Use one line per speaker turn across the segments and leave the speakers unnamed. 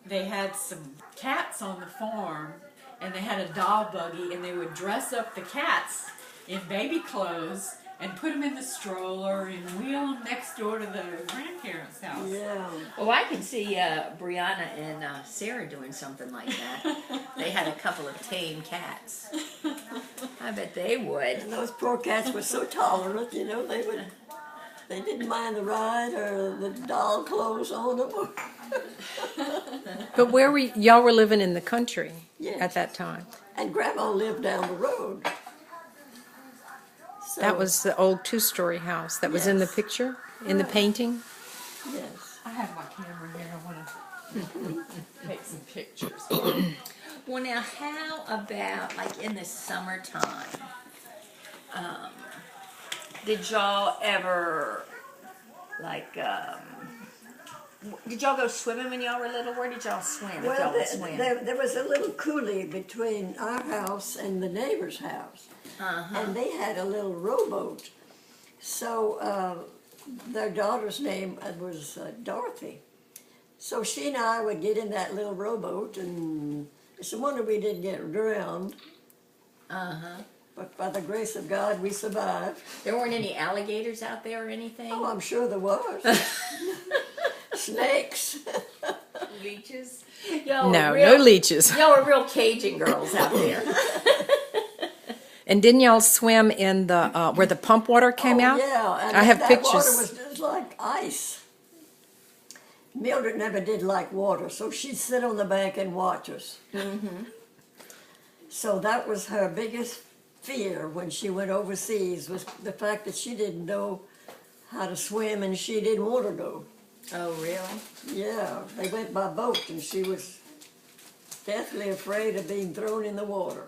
they had some cats on the farm, and they had a doll buggy, and they would dress up the cats in baby clothes and put them in the stroller and wheel them next door to the grandparents' house.
Yeah.
Well, I can see Brianna and Sarah doing something like that. They had a couple of tame cats. I bet they would.
And those poor cats were so tolerant, you know, they didn't mind the ride or the doll clothes on them.
But where y'all were living in the country
Yes.
at that time?
And Grandma lived down the road. So,
That was the old two-story house that was in the
Yes.
picture, in the painting?
yes.
I have my camera here. I want to take some pictures.
Well, now, how about, like, in the summertime? Did y'all ever, like, did y'all go swimming when y'all were little? Where did y'all swim, if y'all
Well,
would swim?
there was a little coulee between our house and the neighbor's house. And they had a little rowboat. So their daughter's name was Dorothy. So she and I would get in that little rowboat, and it's a wonder we didn't get drowned. But by the grace of God, we survived.
There weren't any alligators out there or anything?
Oh, I'm sure there was. Snakes.
Leeches? Y'all
No,
were real,
no leeches.
Y'all were real Cajun girls out there.
And didn't y'all swim in the where the pump water came out?
Yeah, and
I have
that
pictures.
water was just like ice. Mildred never did like water, so she'd sit on the bank and watch us. So that was her biggest fear when she went overseas, was the fact that she didn't know how to swim and she didn't want to go.
Oh, really?
Yeah, they went by boat and she was deathly afraid of being thrown in the water.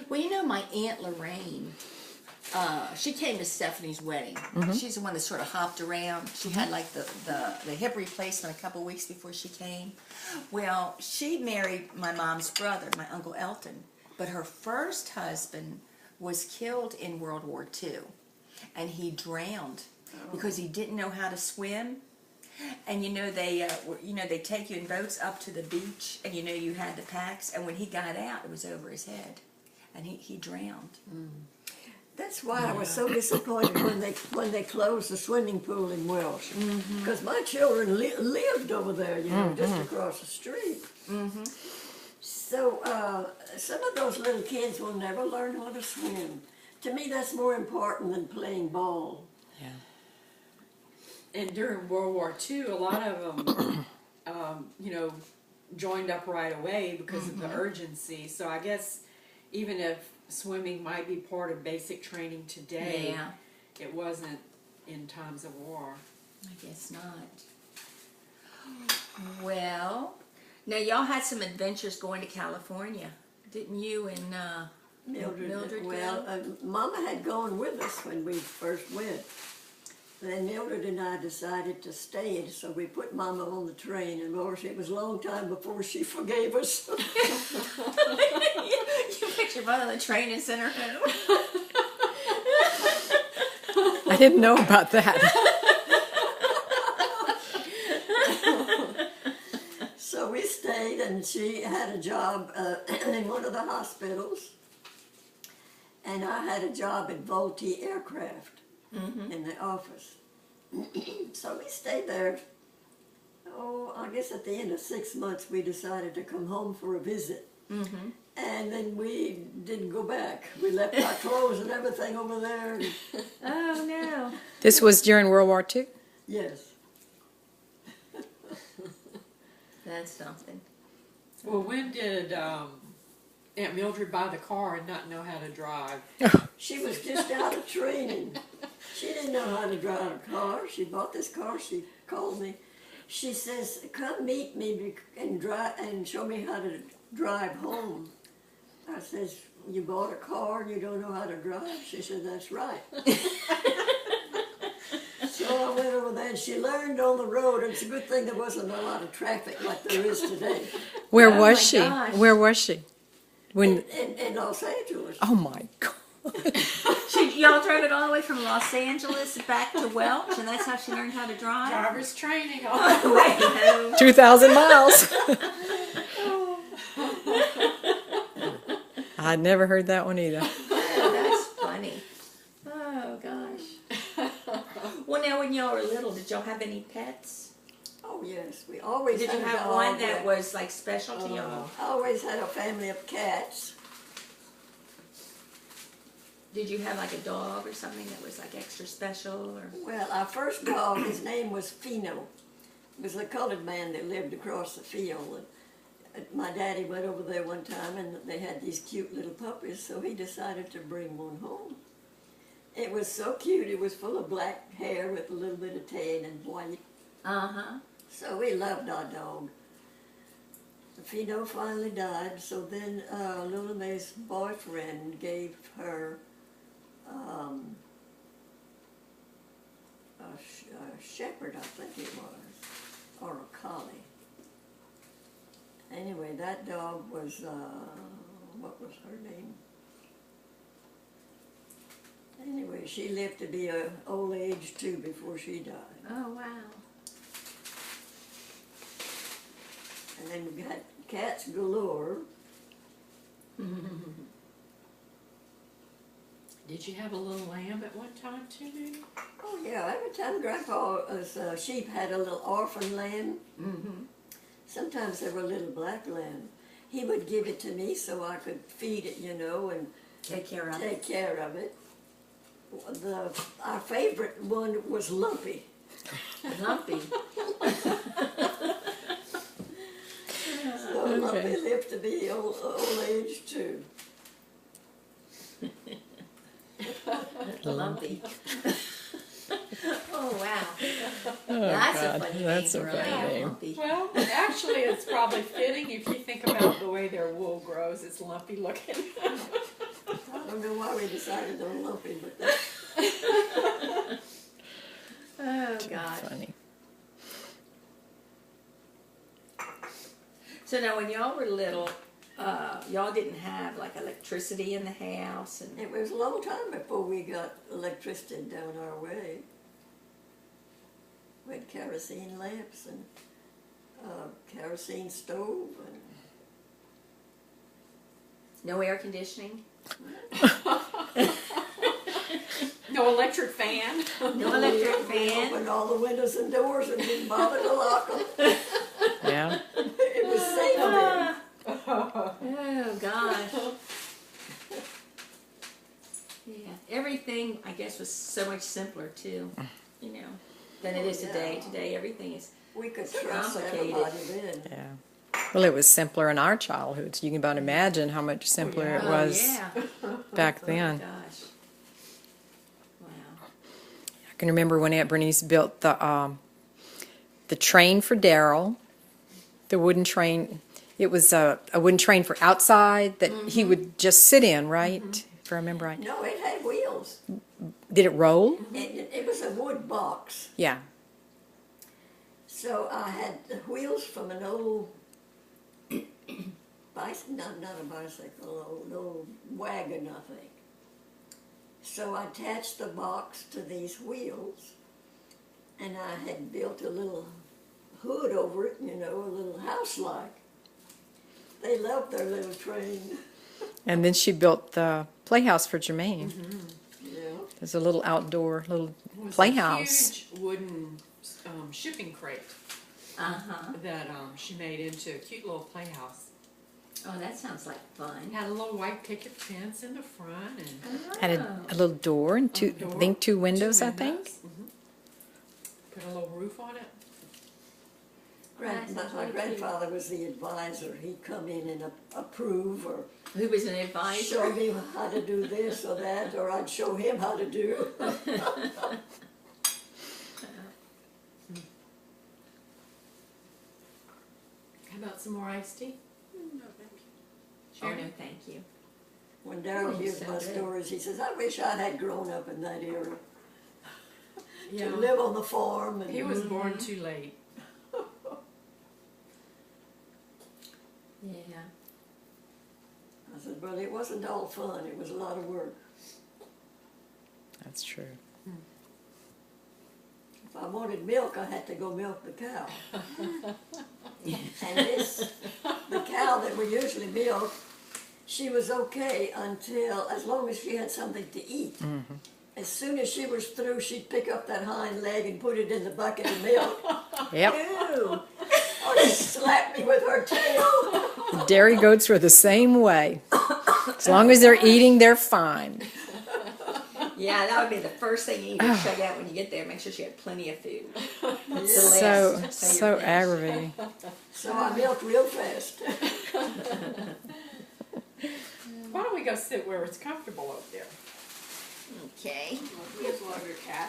Well, you know, my Aunt Lorraine, she came to Stephanie's wedding. She's the one that sort of hopped around. She had like the hip replacement a couple weeks before she came. Well, she married my mom's brother, my Uncle Elton, but her first husband was killed in World War II, and he drowned because he didn't know how to swim. And you know they take you in boats up to the beach, and you know you had the packs. And when he got out, it was over his head, and he drowned.
That's why I was so disappointed when they closed the swimming pool in Welsh, because my children lived over there, you know, just across the street. So some of those little kids will never learn how to swim. To me, that's more important than playing ball.
And during World War II, a lot of them, joined up right away because of the urgency. So I guess even if swimming might be part of basic training today, it wasn't in times of war.
I guess not. Well, now y'all had some adventures going to California, didn't you and Mildred
Well, Mama had gone with us when we first went. Then Mildred and I decided to stay, so we put Mama on the train, and of course it was a long time before she forgave us.
You put your butt on the train and sent her home.
I didn't know about that.
So we stayed, and she had a job in one of the hospitals, and I had a job at Vultee Aircraft in the office. So we stayed there. Oh, I guess at the end of 6 months we decided to come home for a visit. And then we didn't go back. We left our clothes and everything over there. And,
Oh no!
This was during World War II?
yes.
That's something.
Well, when did Aunt Mildred buy the car and not know how to drive?
She was just out of training. She didn't know how to drive a car. She bought this car. She called me. She says, "Come meet me and drive and show me how to drive home." I says, "You bought a car and you don't know how to drive?" She said, "That's right." So I went over there and she learned on the road. It's a good thing there wasn't a lot of traffic like there is today.
Where
Oh
was
my
she?
gosh.
Where was she? When?
In Los Angeles.
Oh my God!
Y'all drove it all the way from Los Angeles back to Welch, and that's how she learned how to drive?
Driver's training.
On the way home.
2,000 miles. I'd never heard that one either.
Oh, that's funny. Oh, gosh. Well, now, when y'all were little, did y'all have any pets?
Oh yes, we always
Did
had
you
a
have
dog.
one that was, like, special to y'all?
I always had a family of cats.
Did you have, like, a dog or something that was, like, extra special? Or?
Well, our first dog, his name was Fino. It was a colored man that lived across the field. And my daddy went over there one time and they had these cute little puppies, so he decided to bring one home. It was so cute. It was full of black hair with a little bit of tan and white.
Uh-huh.
So we loved our dog. Fino finally died, so then Lula May's boyfriend gave her a shepherd, I think it was, or a collie. Anyway, that dog was, what was her name? Anyway, she lived to be an old age too before she died.
Oh, wow.
And then we got cats galore.
Did you have a little lamb at one time too, maybe?
Oh yeah, every time Grandpa's sheep had a little orphan lamb, sometimes there were little black lambs. He would give it to me so I could feed it, you know, and
Take care of
take care of it. Our favorite one was Lumpy.
Lumpy.
So Lumpy lived to be old age too.
Lumpy. Oh, wow. That's a funny
that's
name.
a
really.
funny name.
Lumpy.
Well, actually, it's probably fitting if you think about the way their wool grows. It's lumpy looking.
I don't know why we decided on Lumpy, but
Oh, God.
Funny.
So now, when y'all were little, y'all didn't have, like, electricity in the house? And
it was a long time before we got electricity down our way. We had kerosene lamps and kerosene stove and
no air conditioning?
No electric fan.
No electric
we
fan?
opened all the windows and doors and didn't bother to lock them.
Yeah.
It was safe then.
Oh, gosh. Yeah, everything, I guess, was so much simpler, too, you know, than it is today.
Yeah.
Today, everything is
We could
So
trust
complicated.
everybody then.
Yeah. Well, it was simpler in our childhood, so you can about imagine how much simpler it
Oh,
was
yeah.
back
Oh,
then.
gosh. Wow.
I can remember when Aunt Bernice built the train for Daryl, the wooden train. It was a wooden train for outside that he would just sit in, right? If I remember right.
No, it had wheels.
Did it roll?
It was a wood box.
Yeah.
So I had the wheels from an old bicycle, not a bicycle, an old wagon, I think. So I attached the box to these wheels, and I had built a little hood over it, you know, a little house-like. They loved their little train.
And then she built the playhouse for Germaine.
Yeah.
There's a little outdoor little
It was
playhouse.
a huge wooden shipping crate
Uh-huh.
that she made into a cute little playhouse.
Oh, that sounds like fun.
It had a little white picket fence in the front and
Had a little door and two,
door,
I think two windows, I think.
Mhm. Put a little roof on it.
That sounds
My
really
grandfather was the advisor. He'd come in and approve or
Who was an advisor?
show me how to do this or that, or I'd show him how to do.
How about some more iced tea?
Oh,
Sharon?
no, thank you.
When Daryl
Oh,
hears
so
my
good.
stories, he says, "I wish I had grown up in that era
Yeah.
to live on the farm." And
He was born too late.
Yeah.
I said, "Well, it wasn't all fun. It was a lot of work."
That's true.
If I wanted milk, I had to go milk the cow. And the cow that we usually milk, she was okay until, as long as she had something to eat. As soon as she was through, she'd pick up that hind leg and put it in the bucket of milk.
Yep.
Ew.
Or she'd slap me with her tail.
The dairy goats were the same way. As long as they're eating, they're fine.
Yeah, that would be the first thing you need to check out when you get there. Make sure she had plenty of food.
So aggravating.
So I milked real fast.
Why don't we go sit where it's comfortable up there?
Okay.
Here's one of your cats.